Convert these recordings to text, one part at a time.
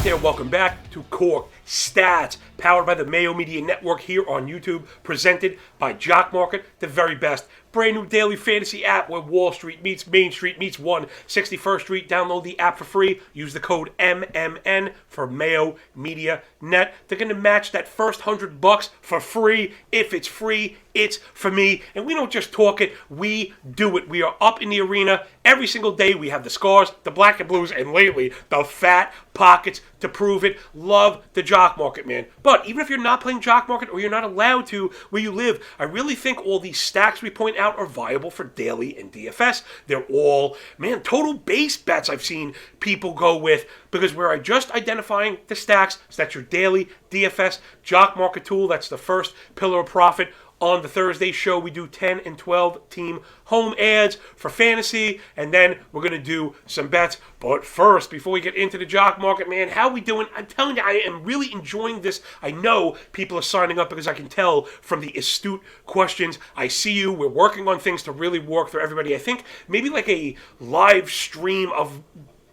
there, welcome back to Cork Stats, powered by the Mayo Media Network here on YouTube, presented by Jock MKT, the very best brand new daily fantasy app where Wall Street meets Main Street meets 161st Street. Download the app for free. Use the code MMN for Mayo Media Net. They're going to match that first $100 for free. If it's free, it's for me. And we don't just talk it, we do it. We are up in the arena every single day. We have the scars, the black and blues, and lately the fat pockets to prove it. Love the Jock MKT, man. But even if you're not playing Jock MKT or you're not allowed to where you live, I really think all these stacks we point out are viable for daily and DFS. They're all, man, total base bets I've seen people go with because we're just identifying the stacks. So that's your daily DFS Jock MKT tool. That's the first pillar of profit. On the Thursday show, we do 10 and 12 team home ads for fantasy, and then we're going to do some bets. But first, before we get into the Jock MKT, man, how we doing? I'm telling you, I am really enjoying this. I know people are signing up because I can tell from the astute questions. I see you. We're working on things to really work for everybody. I think maybe like a live stream of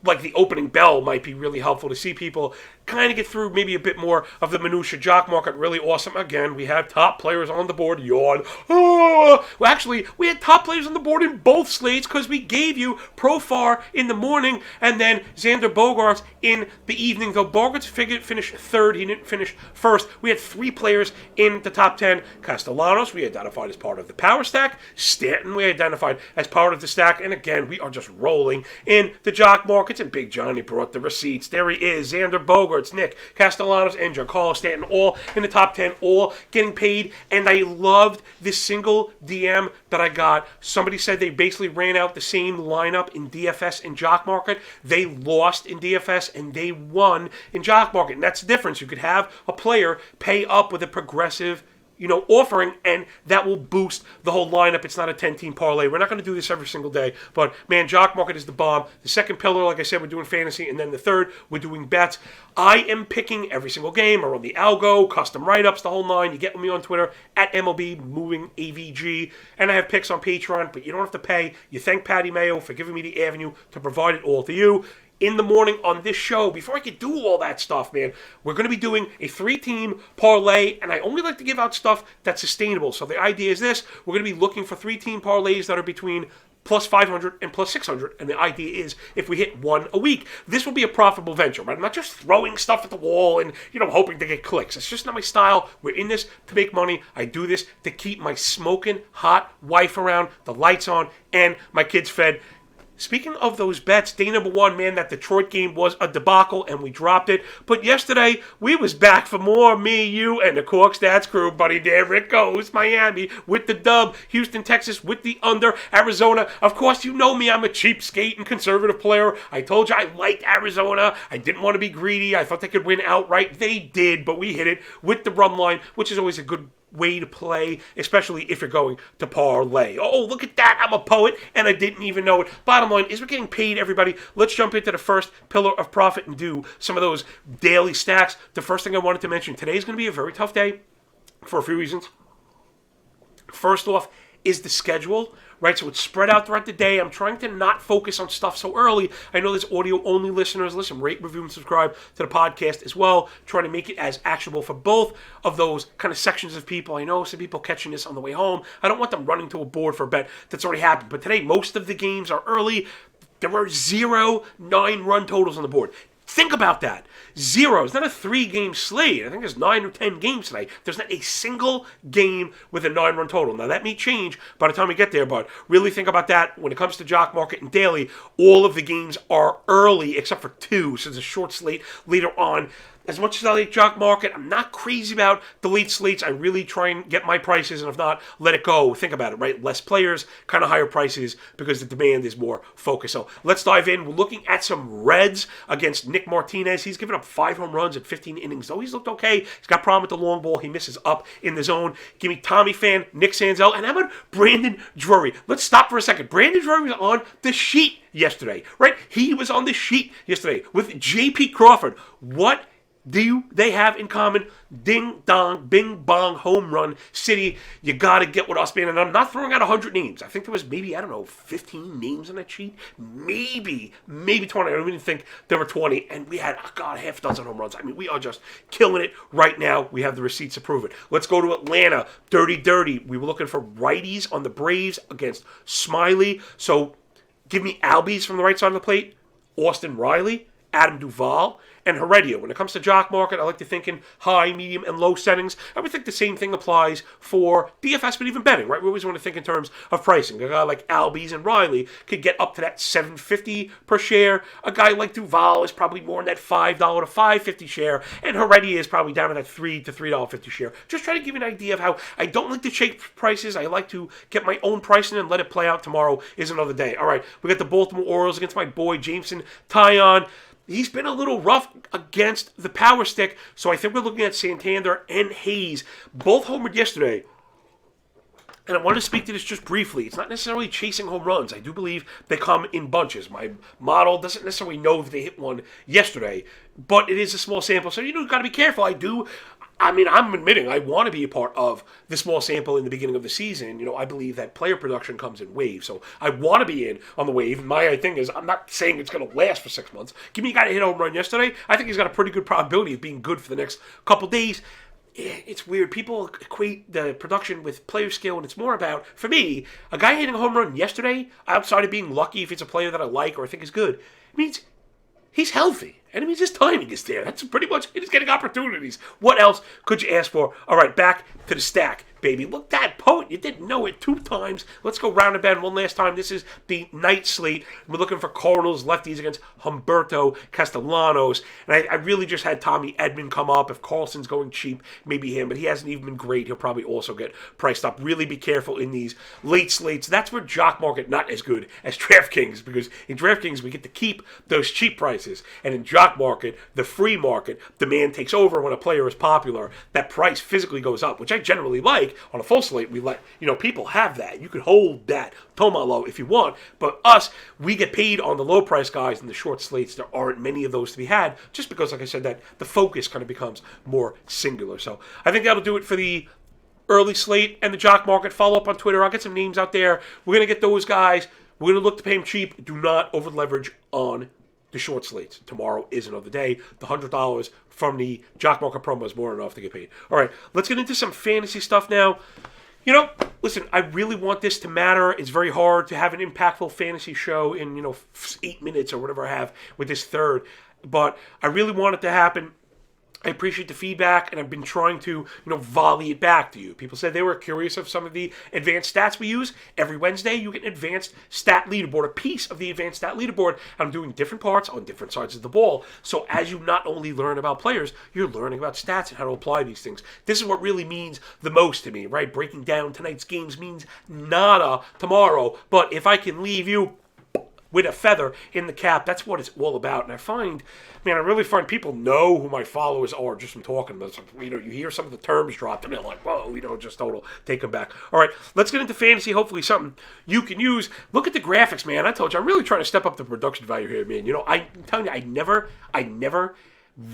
like the opening bell might be really helpful to see people kind of get through maybe a bit more of the minutia. Jock MKT, really awesome. Again, we have top players on the board. Yawn. Oh! Well, actually, we had top players on the board in both slates because we gave you Profar in the morning and then Xander Bogaerts in the evening. Though Bogaerts finished third, he didn't finish first. We had three players in the top 10. Castellanos, we identified as part of the power stack. Stanton, we identified as part of the stack. And again, we are just rolling in the Jock MKT. And Big Johnny brought the receipts. There he is, Xander Bogaerts, Nick Castellanos, and Giancarlo Stanton, all in the top 10, all getting paid. And I loved this single DM that I got. Somebody said they basically ran out the same lineup in DFS and Jock MKT. They lost in DFS and they won in Jock MKT. And that's the difference. You could have a player pay up with a progressive offering, and that will boost the whole lineup. It's not a 10-team parlay. We're not going to do this every single day, but man, Jock MKT is the bomb. The second pillar, like I said, we're doing fantasy, and then the third, we're doing bets. I am picking every single game around the algo, custom write-ups, the whole nine. You get with me on Twitter, at MLB Moving AVG, and I have picks on Patreon, but you don't have to pay. You thank Patty Mayo for giving me the avenue to provide it all to you. In the morning on this show, before I could do all that stuff, man, we're going to be doing a 3-team parlay, and I only like to give out stuff that's sustainable. So the idea is this: we're going to be looking for 3-team parlays that are between plus 500 and plus 600, and the idea is if we hit one a week, this will be a profitable venture, right? I'm not just throwing stuff at the wall and, hoping to get clicks. It's just not my style. We're in this to make money. I do this to keep my smoking hot wife around, the lights on, and my kids fed. Speaking of those bets, day number one, man, that Detroit game was a debacle, and we dropped it. But yesterday, we was back for more. Me, you, and the Cork Stats crew, buddy. There it goes. Miami with the dub. Houston, Texas with the under. Arizona, of course, you know me. I'm a cheapskate and conservative player. I told you I liked Arizona. I didn't want to be greedy. I thought they could win outright. They did, but we hit it with the run line, which is always a good way to play, especially if you're going to parlay. Oh, look at that. I'm a poet, and I didn't even know it. Bottom line is we're getting paid, everybody. Let's jump into the first pillar of profit and do some of those daily stacks. The first thing I wanted to mention, today is going to be a very tough day for a few reasons. First off is the schedule, right? So it's spread out throughout the day. I'm trying to not focus on stuff so early. I know there's audio-only listeners. Listen, rate, review, and subscribe to the podcast as well. Trying to make it as actionable for both of those kind of sections of people. I know some people catching this on the way home. I don't want them running to a board for a bet that's already happened. But today, most of the games are early. There were 0 9-run totals on the board. Think about that. 0. It's not a 3-game slate. I think there's 9 or 10 games tonight. There's not a single game with a 9-run total. Now, that may change by the time we get there, but really think about that. When it comes to Jock MKT and daily, all of the games are early except for 2, so it's a short slate later on. As much as I like Jock MKT, I'm not crazy about the late slates. I really try and get my prices, and if not, let it go. Think about it, right? Less players, kind of higher prices because the demand is more focused. So let's dive in. We're looking at some Reds against Nick Martinez. He's given up 5 home runs in 15 innings, though he's looked okay. He's got problem with the long ball. He misses up in the zone. Give me Tommy Pham, Nick Senzel, and how about Brandon Drury? Let's stop for a second. Brandon Drury was on the sheet yesterday, right? He was on the sheet yesterday with J.P. Crawford. What they have in common? Ding dong, bing bong, home run city. You got to get with us, man. And I'm not throwing out 100 names. I think there was maybe, I don't know, 15 names on that sheet. Maybe 20. I don't even think there were 20. And we had, half a dozen home runs. I mean, we are just killing it right now. We have the receipts to prove it. Let's go to Atlanta. Dirty. We were looking for righties on the Braves against Smiley. So give me Albies from the right side of the plate. Austin Riley, Adam Duvall, and Heredia. When it comes to Jock Market, I like to think in high, medium, and low settings. I would think the same thing applies for DFS, but even betting, right? We always want to think in terms of pricing. A guy like Albies and Riley could get up to that $7.50 per share. A guy like Duvall is probably more in that $5 to $5.50 share, and Heredia is probably down in that $3 to $3.50 share. Just trying to give you an idea of how I don't like to shake prices. I like to get my own pricing and let it play out. Tomorrow is another day. All right, we got the Baltimore Orioles against my boy Jameson Taillon. He's been a little rough against the power stick, so I think we're looking at Santander and Hayes. Both homered yesterday. And I want to speak to this just briefly. It's not necessarily chasing home runs. I do believe they come in bunches. My model doesn't necessarily know if they hit one yesterday, but it is a small sample, so you got to be careful. I'm admitting I want to be a part of the small sample in the beginning of the season. I believe that player production comes in waves, so I want to be in on the wave. And my thing is, I'm not saying it's going to last for 6 months. Give me a guy to hit a home run yesterday. I think he's got a pretty good probability of being good for the next couple days. It's weird. People equate the production with player skill, and it's more about, for me, a guy hitting a home run yesterday, outside of being lucky if it's a player that I like or I think is good, it means he's healthy. And it means his timing is there. That's pretty much it. He's getting opportunities. What else could you ask for? All right, back to the stack, baby. Look, that poet. You didn't know it 2 times. Let's go round and bend one last time. This is the night slate. We're looking for Cardinals lefties against Humberto Castellanos. And I really just had Tommy Edman come up. If Carlson's going cheap, maybe him. But he hasn't even been great. He'll probably also get priced up. Really be careful in these late slates. That's where Jock Market not as good as DraftKings. Because in DraftKings, we get to keep those cheap prices. And in Jock Market, the free market, demand takes over when a player is popular. That price physically goes up, which I generally like. On a full slate, we let people have that. You could hold that Tomalo if you want, but us, we get paid on the low price guys in the short slates. There aren't many of those to be had, just because, like I said, that the focus kind of becomes more singular. So I think that'll do it for the early slate and the Jock Market. Follow up on Twitter. I'll get some names out there. We're gonna get those guys. We're gonna look to pay them cheap. Do not over leverage on the short slates. Tomorrow is another day. The $100 from the Jock Market promo is more than enough to get paid. All right, let's get into some fantasy stuff now. Listen, I really want this to matter. It's very hard to have an impactful fantasy show in, 8 minutes or whatever I have with this third. But I really want it to happen. I appreciate the feedback, and I've been trying to, volley it back to you. People said they were curious of some of the advanced stats we use. Every Wednesday, you get an advanced stat leaderboard, a piece of the advanced stat leaderboard. I'm doing different parts on different sides of the ball. So as you not only learn about players, you're learning about stats and how to apply these things. This is what really means the most to me, right? Breaking down tonight's games means nada tomorrow. But if I can leave you with a feather in the cap, that's what it's all about. And I really find people know who my followers are just from talking about them. You hear some of the terms dropped and they're like, whoa, just total take them back. All right, let's get into fantasy. Hopefully something you can use. Look at the graphics, man. I told you, I'm really trying to step up the production value here, man. I'm telling you, I never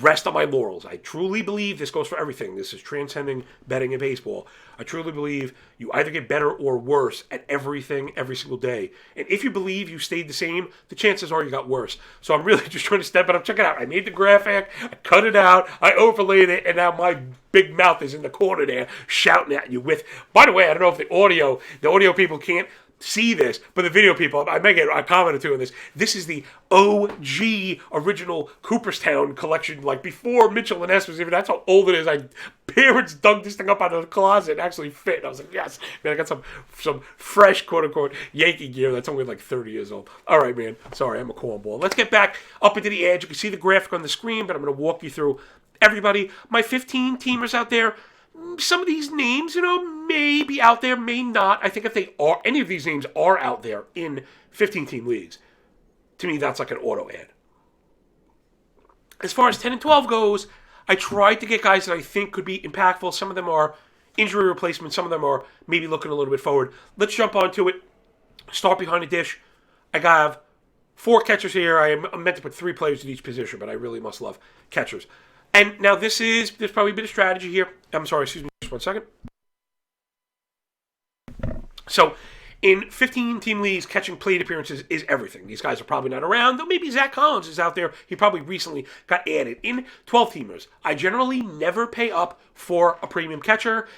rest on my laurels. I truly believe this goes for everything. This is transcending betting and baseball. I truly believe you either get better or worse at everything every single day. And if you believe you stayed the same, the chances are you got worse. So I'm really just trying to step it up. Check it out. I made the graphic, I cut it out, I overlaid it, and now my big mouth is in the corner there shouting at you with, by the way, I don't know if the audio people can't see this, but the video people, I commented too on this. This is the OG original Cooperstown collection, like before Mitchell and S was even. That's how old it is. Parents dug this thing up out of the closet and actually fit. And I was like, yes, man, I got some fresh quote unquote Yankee gear that's only like 30 years old. All right, man. Sorry, I'm a cornball. Let's get back up into the edge. You can see the graphic on the screen, but I'm going to walk you through everybody. My 15 teamers out there. Some of these names, may be out there, may not. I think if any of these names are out there in 15-team leagues, to me, that's like an auto ad. As far as 10 and 12 goes, I tried to get guys that I think could be impactful. Some of them are injury replacements. Some of them are maybe looking a little bit forward. Let's jump onto it. Start behind the dish. I have 4 catchers here. I meant to put 3 players at each position, but I really must love catchers. And now there's probably a bit of strategy here. I'm sorry, excuse me, just 1 second. So, in 15-team leagues, catching plate appearances is everything. These guys are probably not around, though maybe Zach Collins is out there. He probably recently got added. In 12-teamers, I generally never pay up for a premium catcher.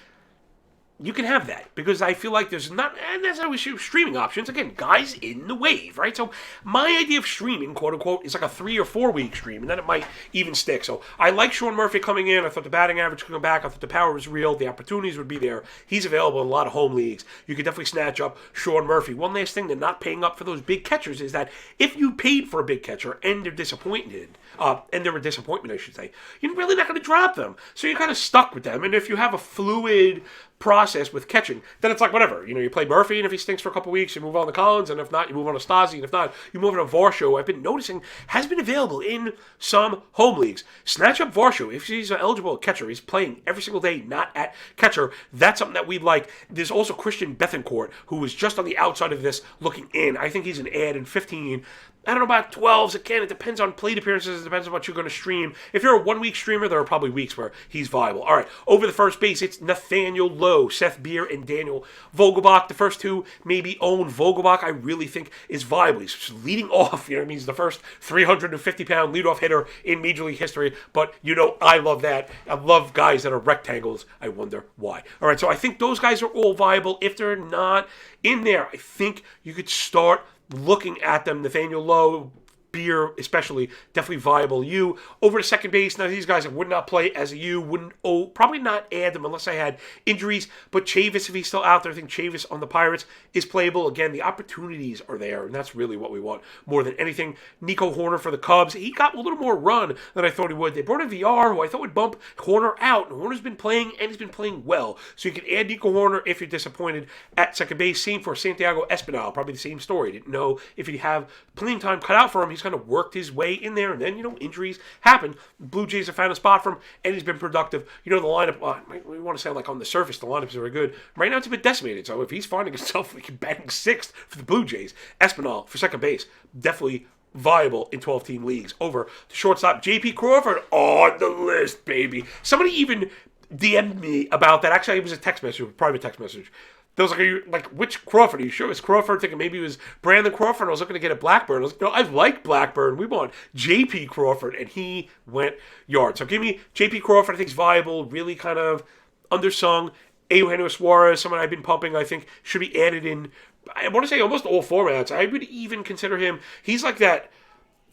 You can have that because I feel like there's not necessarily streaming options. Again, guys in the wave, right? So my idea of streaming, quote unquote, is like a 3 or 4 week stream, and then it might even stick. So I like Sean Murphy coming in. I thought the batting average could come back. I thought the power was real. The opportunities would be there. He's available in a lot of home leagues. You could definitely snatch up Sean Murphy. One last thing, they're not paying up for those big catchers is that if you paid for a big catcher and they're disappointed, and they're a disappointment, I should say, you're really not going to drop them. So you're kind of stuck with them. And if you have a fluid process with catching, then it's like whatever. You play Murphy, and if he stinks for a couple weeks, you move on to Collins, and if not, you move on to Stasi, and if not, you move on to Varsho. I've been noticing has been available in some home leagues. Snatch up Varsho if he's an eligible catcher. He's playing every single day, not at catcher. That's something that we'd like. There's also Christian Bethancourt, who was just on the outside of this looking in. I think he's an add in 15. I don't know about 12s. Again, it depends on plate appearances. It depends on what you're going to stream. If you're a 1 week streamer, there are probably weeks where he's viable. All right, over the first base, it's Nathaniel Lowe, Seth Beer, and Daniel Vogelbach. The first two maybe own. Vogelbach, I really think, is viable. He's just leading off. He's the first 350-pound leadoff hitter in Major League history. But, I love that. I love guys that are rectangles. I wonder why. All right, so I think those guys are all viable. If they're not in there, I think you could start looking at them. Nathaniel Lowe, Beer especially, definitely viable. You over to second base. Now these guys I would not play as a U, probably not add them unless I had injuries. But Chavis, if he's still out there, I think Chavis on the Pirates is playable. Again, the opportunities are there, and that's really what we want more than anything. Nico Horner for the Cubs. He got a little more run than I thought he would. They brought in VR, who I thought would bump Horner out, and Horner's been playing, and he's been playing well. So you can add Nico Horner if you're disappointed at second base. Same for Santiago Espinal. Probably the same story. Didn't know if he'd have playing time cut out for him. He's kind of worked his way in there, and then, injuries happen. Blue Jays have found a spot for him, and he's been productive. The lineup, we want to say like on the surface, the lineups are very good. Right now, it's a bit decimated, so if he's finding himself like batting sixth for the Blue Jays, Espinal for second base, definitely viable in 12-team leagues. Over to shortstop, J.P. Crawford on the list, baby. Somebody even DM'd me about that. Actually, it was a text message, a private text message. There was like, which Crawford? Are you sure it was Crawford? Thinking maybe it was Brandon Crawford. I was looking to get a Blackburn. I was like, no, I like Blackburn. We want J.P. Crawford, and he went yard. So give me J.P. Crawford. I think is viable, really kind of undersung. Eugenio Suarez, someone I've been pumping, I think should be added in. I want to say almost all formats. I would even consider him. He's like that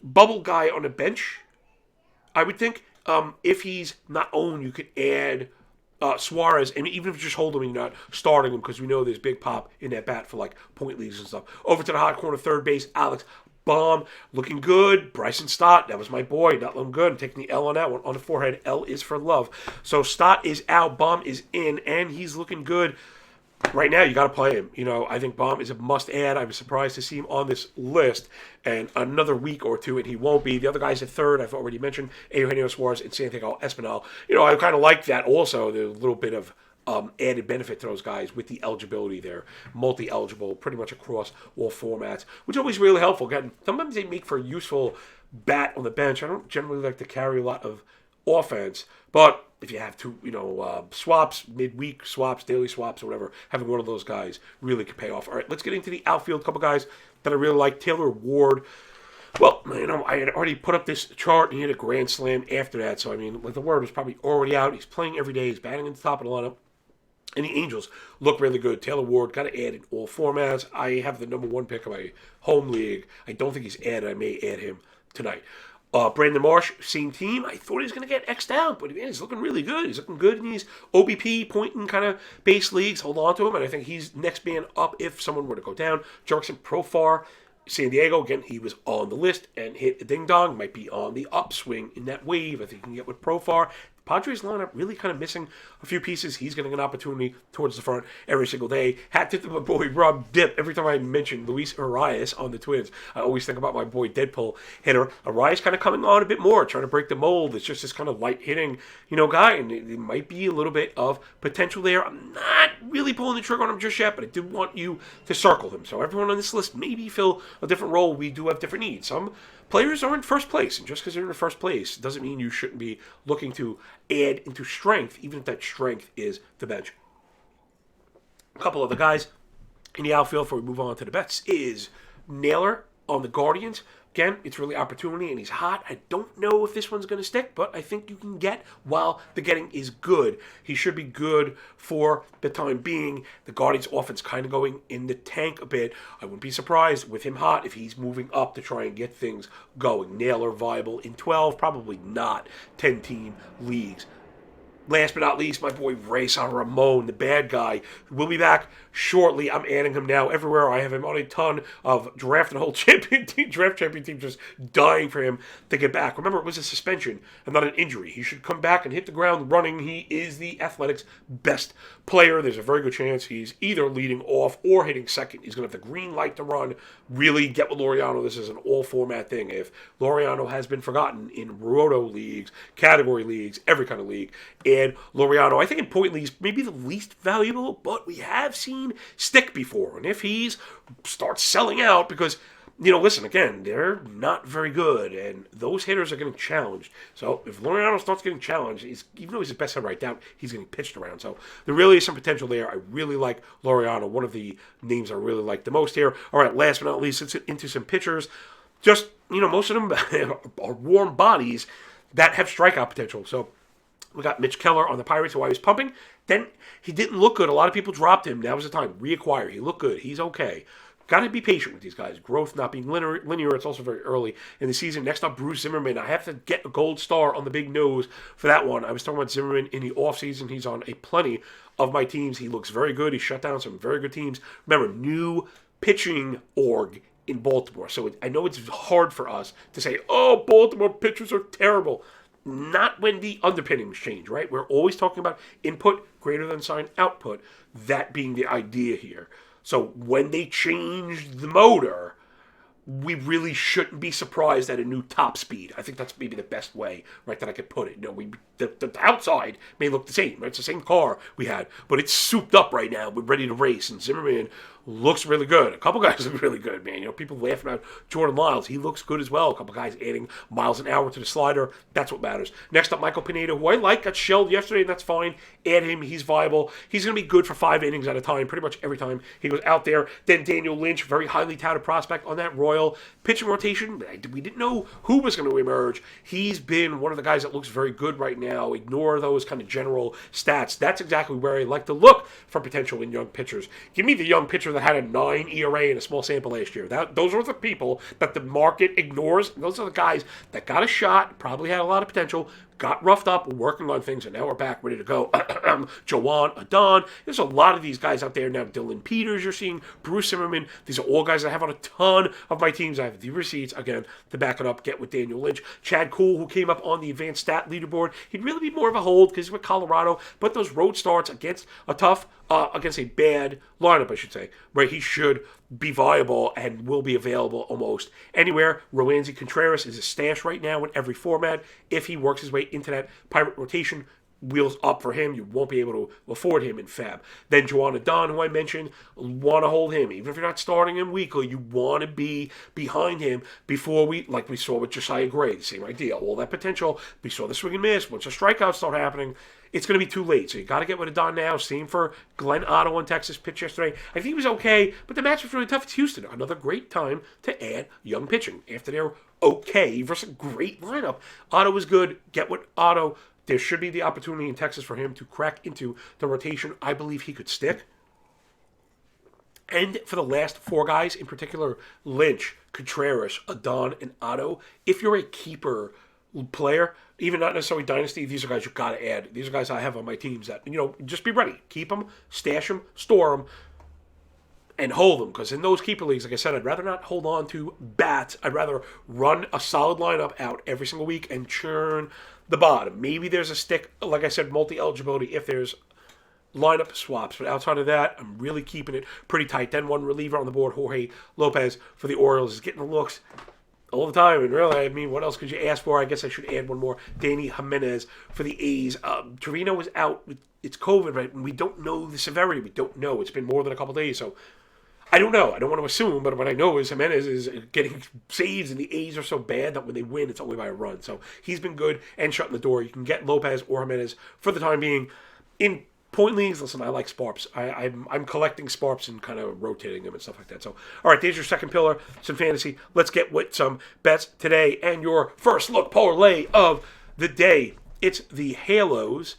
bubble guy on the bench, I would think. If he's not owned, you could add Suarez, and even if you just hold him and you're not starting him, because we know there's big pop in that bat for like point leagues and stuff. Over to the hot corner, third base, Alex Baum, looking good. Bryson Stott, that was my boy, not looking good. I'm taking the L on that one. On the forehead, L is for love. So Stott is out, Baum is in, and he's looking good. Right now, you got to play him. I think Baum is a must-add. I was surprised to see him on this list. And another week or two, and he won't be. The other guys at third, I've already mentioned, Eugenio Suarez and Santiago Espinal. I kind of like that also. There's a little bit of added benefit to those guys with the eligibility there. Multi-eligible, pretty much across all formats, which is always really helpful. Again, sometimes they make for a useful bat on the bench. I don't generally like to carry a lot of offense, but if you have two, swaps, midweek swaps, daily swaps, or whatever, having one of those guys really could pay off. All right, let's get into the outfield. A couple guys that I really like. Taylor Ward. Well, I had already put up this chart, and he had a grand slam after that. So, the word was probably already out. He's playing every day. He's batting at the top of the lineup. And the Angels look really good. Taylor Ward got to add in all formats. I have the number one pick of my home league. I don't think he's added. I may add him tonight. Brandon Marsh, same team. I thought he was going to get X'd out, but he's looking really good. He's looking good in these OBP, point and kind of base leagues. Hold on to him, and I think he's next man up if someone were to go down. Jurickson Profar, San Diego, again, he was on the list and hit a ding-dong. Might be on the upswing in that wave. I think you can get with Profar. Padres lineup really kind of missing a few pieces. He's getting an opportunity towards the front every single day. Hat tip to my boy Rob Dip. Every time I mention Luis Arias on the Twins, I always think about my boy Deadpool hitter. Arias kind of coming on a bit more, trying to break the mold. It's just this kind of light hitting, guy, and it might be a little bit of potential there. I'm not really pulling the trigger on him just yet, but I do want you to circle him. So everyone on this list maybe fill a different role. We do have different needs. Some players are in first place, and just because they're in the first place doesn't mean you shouldn't be looking to add into strength, even if that strength is the bench. A couple of the guys in the outfield before we move on to the bets is Naylor on the Guardians. Again, it's really opportunity, and he's hot. I don't know if this one's going to stick, but I think you can get while the getting is good. He should be good for the time being. The Guardians' offense kind of going in the tank a bit. I wouldn't be surprised with him hot if he's moving up to try and get things going. Naylor viable in 12, probably not 10-team leagues. Last but not least, my boy Ray Ramon, the bad guy, will be back shortly. I'm adding him now everywhere. I have him on a ton of draft and whole champion team just dying for him to get back. Remember, it was a suspension and not an injury. He should come back and hit the ground running. He is the Athletics' best player. There's a very good chance he's either leading off or hitting second. He's going to have the green light to run. Really get with Laureano. This is an all-format thing. If Laureano has been forgotten in roto leagues, category leagues, every kind of league, and Laureano, I think in point leagues, maybe the least valuable, but we have seen stick before. And if he starts selling out, because, listen, again, they're not very good, and those hitters are getting challenged. So if Laureano starts getting challenged, even though he's the best hitter right down, he's getting pitched around. So there really is some potential there. I really like Laureano, one of the names I really like the most here. All right, last but not least, let's get into some pitchers. Just, most of them are warm bodies that have strikeout potential. So we got Mitch Keller on the Pirates, who I was pumping. Then he didn't look good. A lot of people dropped him. Now was the time. Reacquire. He looked good. He's okay. Got to be patient with these guys. Growth not being linear. It's also very early in the season. Next up, Bruce Zimmerman. I have to get a gold star on the big nose for that one. I was talking about Zimmerman in the offseason. He's on a plenty of my teams. He looks very good. He shut down some very good teams. Remember, new pitching org in Baltimore. So I know it's hard for us to say, oh, Baltimore pitchers are terrible. Not when the underpinnings change, right? We're always talking about input greater than sign output, that being the idea here. So when they change the motor, we really shouldn't be surprised at a new top speed. I think that's maybe the best way, right, that I could put it. The outside may look the same, right? It's the same car we had, but it's souped up right now. We're ready to race, and Zimmerman looks really good. A couple guys look really good, man. People laughing about Jordan Lyles. He looks good as well. A couple guys adding miles an hour to the slider. That's what matters. Next up, Michael Pineda, who I like, got shelled yesterday, and that's fine. Add him. He's viable. He's going to be good for 5 innings at a time, pretty much every time he goes out there. Then Daniel Lynch, very highly touted prospect on that Royal pitching rotation. We didn't know who was going to emerge. He's been one of the guys that looks very good right now. Ignore those kind of general stats. That's exactly where I like to look for potential in young pitchers. Give me the young pitcher that had a 9 ERA in a small sample last year. Those are the people that the market ignores. Those are the guys that got a shot, probably had a lot of potential, got roughed up, working on things, and now we're back ready to go. Joan Adon. There's a lot of these guys out there now. Dylan Peters, you're seeing. Bruce Zimmerman. These are all guys I have on a ton of my teams. I have the receipts, again, to back it up. Get with Daniel Lynch. Chad Kuhl, who came up on the advanced stat leaderboard. He'd really be more of a hold because he's with Colorado. But those road starts against against a bad lineup, I should say, right? He should be viable and will be available almost anywhere. Roansy Contreras is a stash right now in every format. If he works his way into that Pirate rotation, wheels up for him. You won't be able to afford him in Fab. Then Joan Adon, who I mentioned, want to hold him. Even if you're not starting him weekly, you want to be behind him before like we saw with Josiah Gray. The same idea. All that potential. We saw the swing and miss. Once the strikeouts start happening, it's going to be too late. So you got to get with Adon now. Same for Glenn Otto on Texas. Pitch yesterday. I think he was okay, but the match was really tough. It's Houston. Another great time to add young pitching after they're okay versus a great lineup. Otto was good. Get with Otto. There should be the opportunity in Texas for him to crack into the rotation. I believe he could stick. And for the last 4 guys, in particular, Lynch, Contreras, Adon, and Otto, if you're a keeper player, even not necessarily dynasty, these are guys you've got to add. These are guys I have on my teams that, just be ready. Keep them, stash them, store them, and hold them. Because in those keeper leagues, like I said, I'd rather not hold on to bats. I'd rather run a solid lineup out every single week and churn the bottom. Maybe there's a stick, like I said, multi-eligibility if there's lineup swaps. But outside of that, I'm really keeping it pretty tight. Then one reliever on the board, Jorge Lopez for the Orioles, is getting the looks all the time. And really, what else could you ask for? I guess I should add one more. Danny Jimenez for the A's. Trevino was out. It's COVID, right? And we don't know the severity. We don't know. It's been more than a couple days. So I don't know. I don't want to assume, but what I know is Jimenez is getting saves, and the A's are so bad that when they win, it's only by a run. So he's been good and shutting the door. You can get Lopez or Jimenez for the time being. In point leagues, listen, I like Sparps. I'm collecting Sparps and kind of rotating them and stuff like that. So, all right, there's your second pillar, some fantasy. Let's get with some bets today. And your first look parlay of the day. It's the Halos.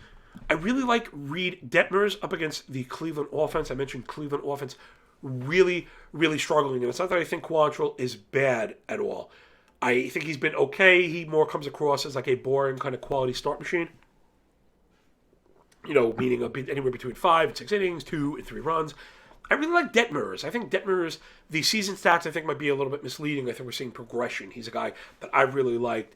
I really like Reed Detmers up against the Cleveland offense. I mentioned Cleveland offense really, really struggling. And it's not that I think Quantrill is bad at all. I think he's been okay. He more comes across as like a boring kind of quality start machine. You know, meaning anywhere between 5 and 6 innings, 2 and 3 runs. I really like Detmers. I think Detmers, the season stats, I think might be a little bit misleading. I think we're seeing progression. He's a guy that I really liked.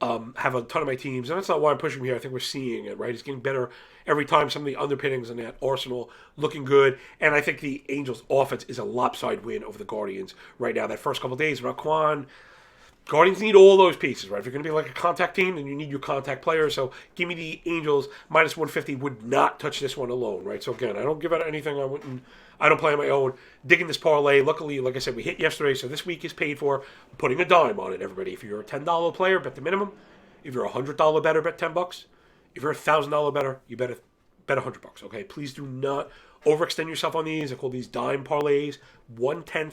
Have a ton of my teams, and that's not why I'm pushing him here. I think we're seeing it, right? He's getting better every time. Some of the underpinnings in that arsenal looking good, and I think the Angels' offense is a lopsided win over the Guardians right now. That first couple of days, Raquan, Guardians need all those pieces, right? If you're going to be like a contact team, then you need your contact players. So give me the Angels minus 150. Would not touch this one alone, right? So again, I don't give out anything. I don't play on my own. Digging this parlay. Luckily, like I said, we hit yesterday, so this week is paid for. I'm putting a dime on it, everybody. If you're a $10 player, bet the minimum. If you're a $100 better, bet $10. If you're a $1,000 better, you bet $100. Okay, please do not overextend yourself on these. I call these dime parlays 1/10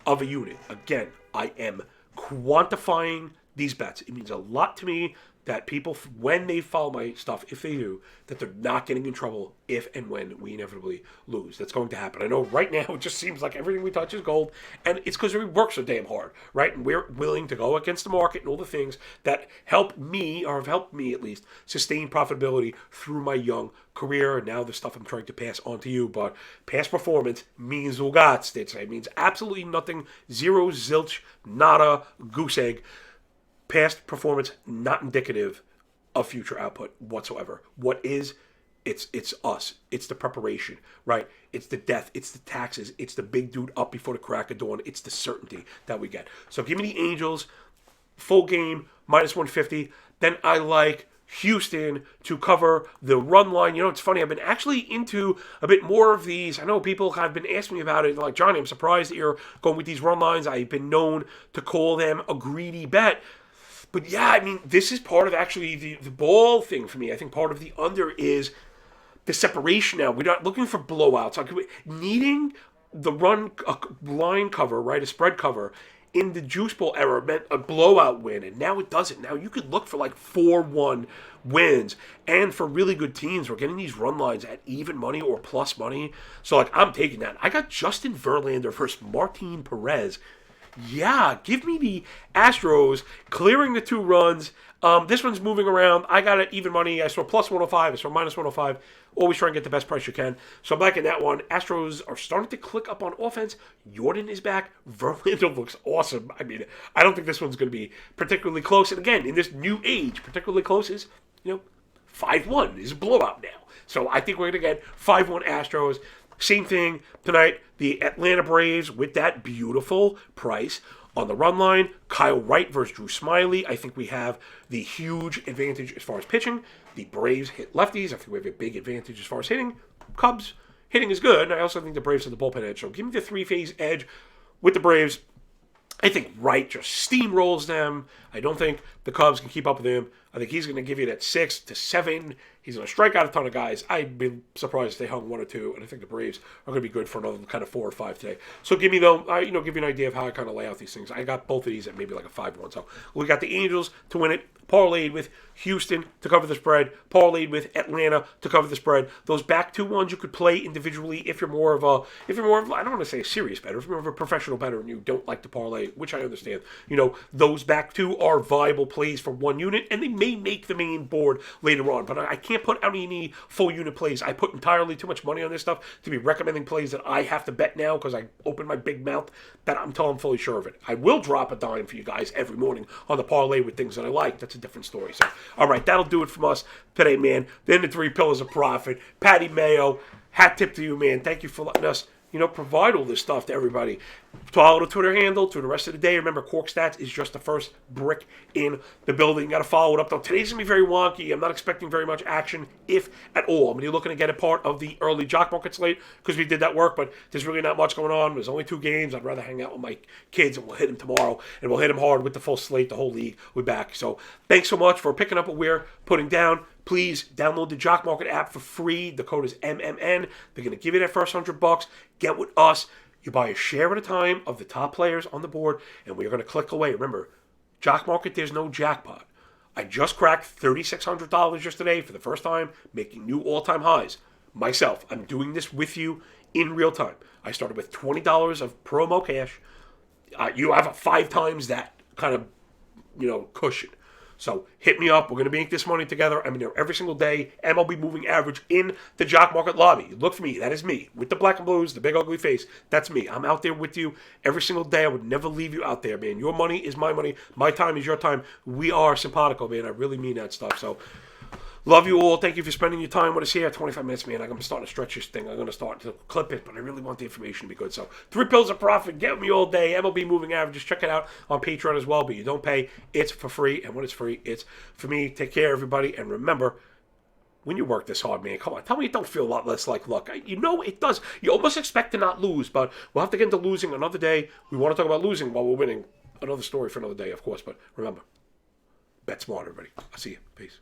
of a unit. Again, I am quantifying these bets. It means a lot to me that people, when they follow my stuff, if they do, that they're not getting in trouble if and when we inevitably lose. That's going to happen. I know right now it just seems like everything we touch is gold, and it's because we work so damn hard, right? And we're willing to go against the market and all the things that help me, or have helped me at least, sustain profitability through my young career. And now the stuff I'm trying to pass on to you. But past performance means Ugatz. It means absolutely nothing. Zero, zilch, nada, goose egg. Past performance not indicative of future output whatsoever. What is? It's us. It's the preparation, right? It's the death. It's the taxes. It's the big dude up before the crack of dawn. It's the certainty that we get. So give me the Angels, full game, minus 150. Then I like Houston to cover the run line. You know, it's funny. I've been actually into a bit more of these. I know people have been asking me about it. Like, Johnny, I'm surprised that you're going with these run lines. I've been known to call them a greedy bet. But yeah, I mean, this is part of actually the ball thing for me. I think part of the under is the separation now. We're not looking for blowouts. Needing the run line cover, right, a spread cover, in the Juice Bowl era meant a blowout win, and now it doesn't. Now you could look for like 4-1 wins, and for really good teams, we're getting these run lines at even money or plus money. So, like, I'm taking that. I got Justin Verlander versus Martin Perez. Yeah, give me the Astros clearing the 2 runs. This one's moving around. I got it even money. I saw plus 105. I saw minus 105. Always try and get the best price you can. So I'm liking that one. Astros are starting to click up on offense. Jordan is back. Verlander looks awesome. I mean, I don't think this one's going to be particularly close. And again, in this new age, particularly close is, 5-1 is a blowout now. So I think we're going to get 5-1 Astros. Same thing tonight, the Atlanta Braves with that beautiful price on the run line. Kyle Wright versus Drew Smyly. I think we have the huge advantage as far as pitching. The Braves hit lefties. I think we have a big advantage as far as hitting. Cubs hitting is good. And I also think the Braves have the bullpen edge. So give me the 3-phase edge with the Braves. I think Wright just steamrolls them. I don't think the Cubs can keep up with him. I think he's going to give you that 6 to 7. He's going to strike out a ton of guys. I'd be surprised if they hung 1 or 2, and I think the Braves are going to be good for another kind of 4 or 5 today. So give me give you an idea of how I kind of lay out these things. I got both of these at maybe like a 5-1. So we got the Angels to win it, parlayed with Houston to cover the spread, parlayed with Atlanta to cover the spread. Those back 2 ones you could play individually if you're more of I don't want to say a serious bettor, if you're more of a professional bettor and you don't like to parlay, which I understand. Those back 2 are viable plays for 1 unit, and they may make the main board later on. But I can't put any full unit plays. I put entirely too much money on this stuff to be recommending plays that I have to bet now because I open my big mouth that until I'm fully sure of it. I will drop a dime for you guys every morning on the parlay with things that I like. That's a different story. So, all right, that'll do it from us today, man. Then the 3 pillars of profit. Patty Mayo, hat tip to you, man. Thank you for letting us provide all this stuff to everybody. Follow the Twitter handle through the rest of the day. Remember, Cork Stats is just the first brick in the building. You got to follow it up, though. Today's going to be very wonky. I'm not expecting very much action, if at all. I'm going to be looking to get a part of the early Jock Market slate because we did that work, but there's really not much going on. There's only 2 games. I'd rather hang out with my kids, and we'll hit them tomorrow, and we'll hit them hard with the full slate, the whole league. We're back. So thanks so much for picking up what we're putting down. Please download the Jock Market app for free. The code is MMN. They're going to give you that first $100. Get with us. You buy a share at a time of the top players on the board, and we're going to click away. Remember, Jock Market, there's no jackpot. I just cracked $3,600 yesterday for the first time, making new all-time highs. Myself, I'm doing this with you in real time. I started with $20 of promo cash. You have 5 times that kind of, cushion. So hit me up. We're going to make this money together. I'm in there every single day. MLB moving average in the Jock Market lobby. Look for me. That is me. With the black and blues, the big ugly face. That's me. I'm out there with you every single day. I would never leave you out there, man. Your money is my money. My time is your time. We are simpatico, man. I really mean that stuff. So love you all. Thank you for spending your time with us here. 25 minutes, man. I'm starting to stretch this thing. I'm going to start to clip it, but I really want the information to be good. So 3 pills of profit. Get me all day. MLB moving averages. Check it out on Patreon as well, but you don't pay. It's for free, and when it's free, it's for me. Take care, everybody, and remember, when you work this hard, man, come on, tell me it don't feel a lot less like luck. It does. You almost expect to not lose, but we'll have to get into losing another day. We want to talk about losing while we're winning. Another story for another day, of course, but remember, bet smart, everybody. I'll see you. Peace.